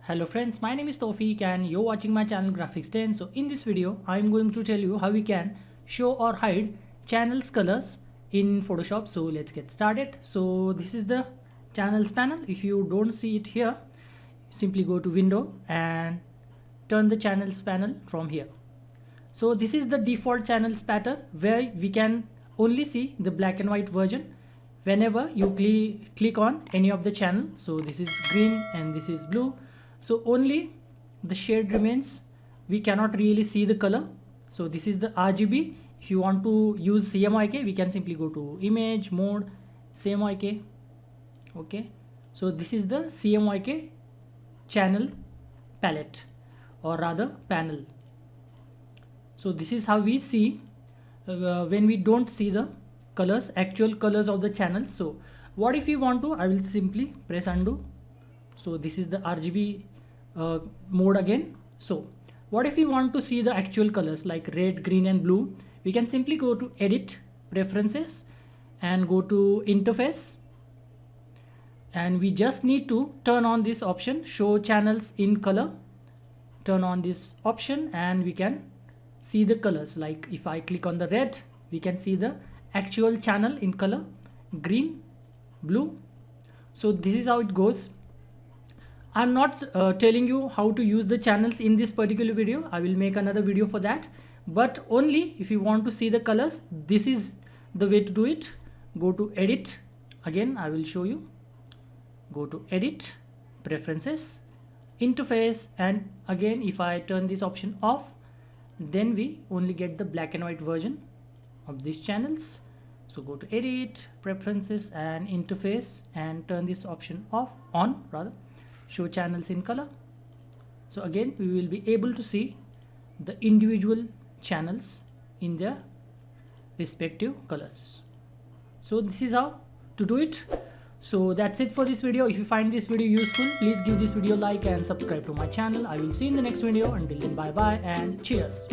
Hello friends, my name is Tawfiq and you're watching my channel Graphics 10. So in this video, I'm going to tell you how we can show or hide channels colors in Photoshop. So let's get started. So this is the channels panel. If you don't see it here, simply go to window and turn the channels panel from here. So this is the default channels pattern where we can only see the black and white version whenever you click on any of the channel. So this is green and this is blue. So only the shade remains, we cannot really see the color. So this is the RGB. If you want to use CMYK, we can simply go to image mode, CMYK. Okay, so this is the CMYK channel palette, or rather panel. So this is how we see when we don't see the colors, actual colors of the channels. So what if you want to, I will simply press undo. So this is the RGB mode again. So what if we want to see the actual colors like red, green and blue? We can simply go to edit, preferences and go to interface, and we just need to turn on this option, show channels in color. Turn on this option and we can see the colors. Like if I click on the red, we can see the actual channel in color, green, blue. So this is how it goes. I'm not telling you how to use the channels in this particular video. I will make another video for that, but only if you want to see the colors, this is the way to do it. Go to edit, again I will show you. Go to edit, preferences, interface, and again if I turn this option off, then we only get the black and white version of these channels. So go to edit, preferences and interface and turn this option on rather, show channels in color. So again we will be able to see the individual channels in their respective colors. So this is how to do it. So that's it for this video. If you find this video useful, please give this video a like and subscribe to my channel. I will see you in the next video. Until then, bye bye and cheers.